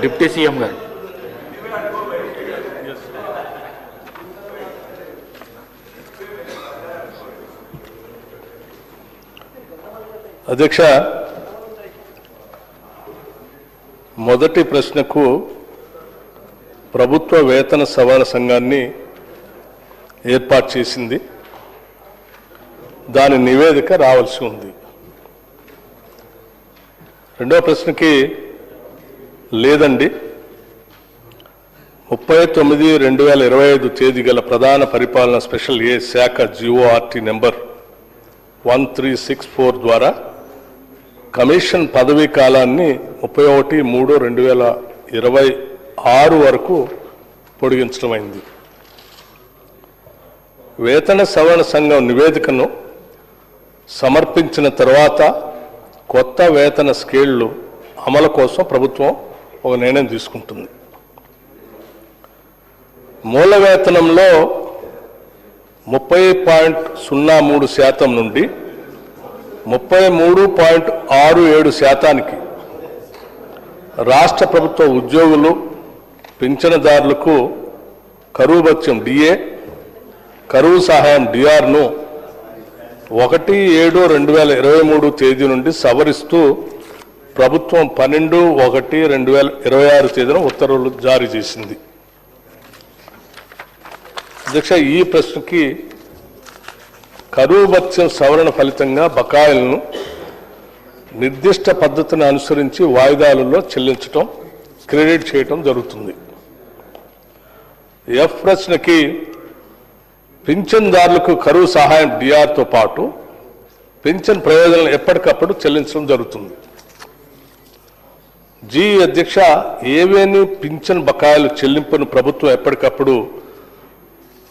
Deputy CM గారు. అధ్యక్ష, మొదటి ప్రశ్నకు ప్రభుత్వ వేతన సవరణ సంఘాన్ని ఏర్పాటు చేసింది, దాని నివేదిక రావాల్సి ఉంది. రెండవ ప్రశ్నకి లేదండి, 30/9/2025 తేదీ గల ప్రధాన పరిపాలన స్పెషల్ ఏ శాఖ GORT నెంబర్ 1364 ద్వారా కమిషన్ పదవీ కాలాన్ని 31/3/2026 వరకు పొడిగించడమైంది. వేతన సవరణ సంఘం నివేదికను సమర్పించిన తర్వాత కొత్త వేతన స్కేళ్లు అమలు కోసం ప్రభుత్వం ఒక నిర్ణయం తీసుకుంటుంది. మూల వేతనంలో 30.03% నుండి 33.67% రాష్ట్ర ప్రభుత్వ ఉద్యోగులు, పింఛనుదారులకు కరువు భత్యం DA, కరువు సహాయం DRను 1/7/2023 తేదీ నుండి సవరిస్తూ ప్రభుత్వం 12/1/2026 తేదీన ఉత్తర్వులు జారీ చేసింది. అధ్యక్ష, ఈ ప్రశ్నకి కరువు భత్యం సవరణ ఫలితంగా బకాయిలను నిర్దిష్ట పద్ధతిని అనుసరించి వాయిదాలలో చెల్లించడం, క్రెడిట్ చేయటం జరుగుతుంది. F ప్రశ్నకి పింఛన్దారులకు కరువు సహాయం DRతో పాటు పింఛన్ ప్రయోజనాలను ఎప్పటికప్పుడు చెల్లించడం జరుగుతుంది. G అధ్యక్ష, ఏవేని పింఛన్ బకాయిలు చెల్లింపును ప్రభుత్వం ఎప్పటికప్పుడు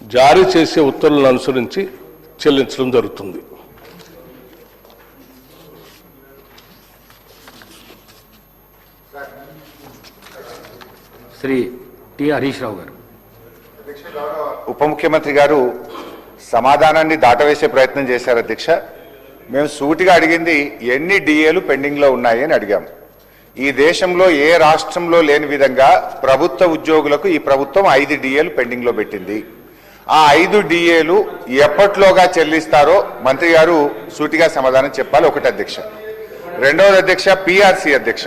జారీ చేసే ఉత్తర్వులను అనుసరించి చెల్లించడం జరుగుతుంది. శ్రీ టి హరీష్ రావు గారు. ఉప ముఖ్యమంత్రి గారు సమాధానాన్ని దాటవేసే ప్రయత్నం చేశారు. అధ్యక్ష, మేము సూటిగా అడిగింది ఎన్ని DAలు పెండింగ్లో ఉన్నాయి అని అడిగాము. ఈ దేశంలో ఏ రాష్ట్రంలో లేని విధంగా ప్రభుత్వ ఉద్యోగులకు ఈ ప్రభుత్వం 5 DAలు పెండింగ్లో పెట్టింది. ఆ 5 DAలు ఎప్పట్లోగా చెల్లిస్తారో మంత్రి గారు సూటిగా సమాధానం చెప్పాలి. ఒకటి అధ్యక్ష. రెండవది అధ్యక్ష, PRC అధ్యక్ష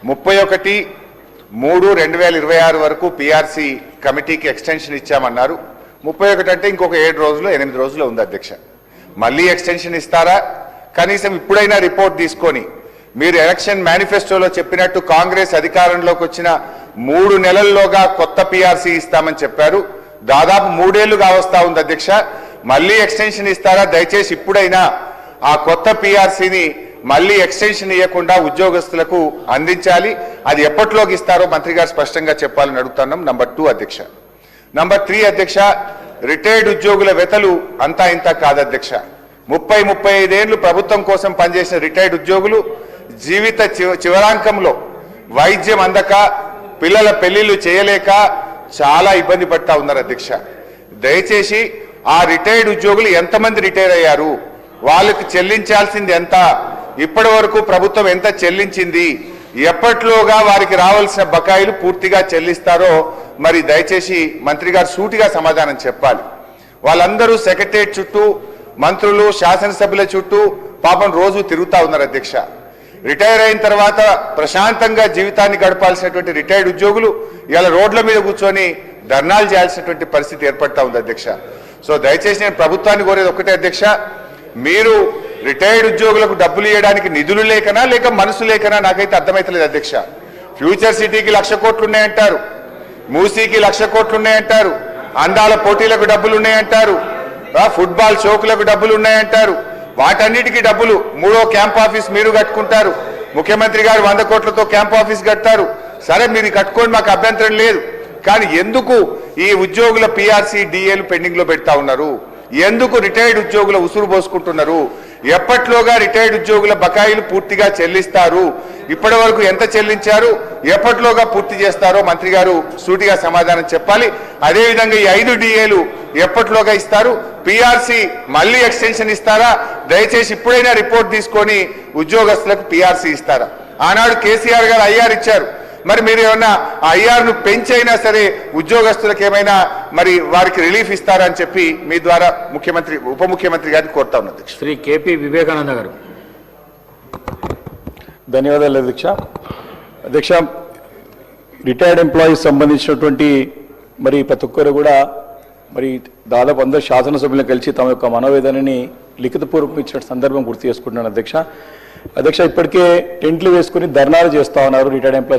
31/3/2026 వరకు PRC కమిటీకి ఎక్స్టెన్షన్ ఇచ్చామన్నారు. 31 అంటే ఇంకొక 7 రోజులు 8 రోజులు ఉంది అధ్యక్ష. మళ్ళీ ఎక్స్టెన్షన్ ఇస్తారా? కనీసం ఇప్పుడైనా రిపోర్ట్ తీసుకొని మీరు ఎలక్షన్ మేనిఫెస్టోలో చెప్పినట్టు కాంగ్రెస్ అధికారంలోకి వచ్చిన 3 నెలల్లోగా కొత్త PRC ఇస్తామని చెప్పారు. దాదాపు 3 ఏళ్లు కావస్తా ఉంది అధ్యక్ష. మళ్ళీ ఎక్స్టెన్షన్ ఇస్తారా? దయచేసి ఇప్పుడైనా ఆ కొత్త PRCని మళ్ళీ ఎక్స్టెన్షన్ ఇవ్వకుండా ఉద్యోగస్తులకు అందించాలి. అది ఎప్పటిలోకి ఇస్తారో మంత్రి గారు స్పష్టంగా చెప్పాలని అడుగుతున్నాం. నంబర్ 2 అధ్యక్ష. నంబర్ 3 అధ్యక్ష, రిటైర్డ్ ఉద్యోగుల వెతలు అంతా ఇంత కాదు అధ్యక్ష. 30-35 ఏళ్లు ప్రభుత్వం కోసం పనిచేసిన రిటైర్డ్ ఉద్యోగులు జీవిత చివరాంకంలో వైద్యం అందక, పిల్లల పెళ్లిళ్లు చేయలేక చాలా ఇబ్బంది పడతా ఉన్నారు అధ్యక్ష. దయచేసి ఆ రిటైర్డ్ ఉద్యోగులు ఎంతమంది రిటైర్ అయ్యారు, వాళ్ళకి చెల్లించాల్సింది ఎంత, ఇప్పటి వరకు ప్రభుత్వం ఎంత చెల్లించింది, ఎప్పట్లోగా వారికి రావాల్సిన బకాయిలు పూర్తిగా చెల్లిస్తారో మరి దయచేసి మంత్రి గారు సూటిగా సమాధానం చెప్పాలి. వాళ్ళందరూ సెక్రటరియట్ చుట్టూ, మంత్రులు, శాసనసభ్యుల చుట్టూ పాపం రోజు తిరుగుతా ఉన్నారు అధ్యక్ష. రిటైర్ అయిన తర్వాత ప్రశాంతంగా జీవితాన్ని గడపాల్సినటువంటి రిటైర్డ్ ఉద్యోగులు ఇలా రోడ్ల మీద కూర్చొని ధర్నాలు చేయాల్సినటువంటి పరిస్థితి ఏర్పడతా ఉంది అధ్యక్ష. సో దయచేసి నేను ప్రభుత్వాన్ని కోరేది ఒకటే అధ్యక్ష, మీరు రిటైర్డ్ ఉద్యోగులకు డబ్బులు ఇవ్వడానికి నిధులు లేకనా లేక మనసు లేకనా నాకైతే అర్థమైతలేదు అధ్యక్ష. ఫ్యూచర్ సిటీకి 1,00,000 కోట్లు ఉన్నాయంటారు, మూసీకి 1,00,000 కోట్లు ఉన్నాయంటారు, అందాల పోటీలకు డబ్బులు ఉన్నాయంటారు, ఫుట్బాల్ షోకులకు డబ్బులు ఉన్నాయంటారు. వాటన్నిటికీ డబ్బులు 3వ క్యాంప్ ఆఫీస్ మీరు కట్టుకుంటారు, ముఖ్యమంత్రి గారు 100 కోట్లతో క్యాంప్ ఆఫీస్ కట్టారు. సరే మీరు కట్టుకోండి, మాకు అభ్యంతరం లేదు. కానీ ఎందుకు ఈ ఉద్యోగుల PRC DAలు పెండింగ్ లో పెడతా ఉన్నారు? ఎందుకు రిటైర్డ్ ఉద్యోగుల ఉసురు పోసుకుంటున్నారు? ఎప్పట్లోగా రిటైర్డ్ ఉద్యోగుల బకాయిలు పూర్తిగా చెల్లిస్తారు? ఇప్పటి వరకు ఎంత చెల్లించారు, ఎప్పట్లోగా పూర్తి చేస్తారో మంత్రి గారు సూటిగా సమాధానం చెప్పాలి. అదేవిధంగా ఈ 5 DAలు ఎప్పట్లోగా ఇస్తారు? PRC మళ్ళీ ఎక్స్టెన్షన్ ఇస్తారా? దయచేసి ఇప్పుడైనా రిపోర్ట్ తీసుకొని ఉద్యోగస్తులకు PRC ఇస్తారా? ఆనాడు కేసీఆర్ గారు IR ఇచ్చారు, మరి మీరు ఏమన్నా ఐఆర్ను పెంచైనా సరే ఉద్యోగస్తులకు ఏమైనా మరి వారికి రిలీఫ్ ఇస్తారని చెప్పి మీ ద్వారా ముఖ్యమంత్రి ఉప ముఖ్యమంత్రి గారిని కోరుతా ఉన్నా అధ్యక్ష. శ్రీ కేపీ వివేకానంద గారు. ధన్యవాదాలు అధ్యక్ష. అధ్యక్ష, రిటైర్డ్ ఎంప్లాయీస్ సంబంధించినటువంటి మరి ప్రతి ఒక్కరు కూడా మరి దాదాపు అందరు శాసనసభ్యులను కలిసి తమ యొక్క మనోవేదనని లిఖితపూర్వకం ఇచ్చిన సందర్భం గుర్తు చేసుకుంటున్నాను అధ్యక్ష. ఇప్పటికే టెంట్లు వేసుకుని ధర్నాలు చేస్తా ఉన్నారు రిటైర్డ్ ఎంప్లాయీస్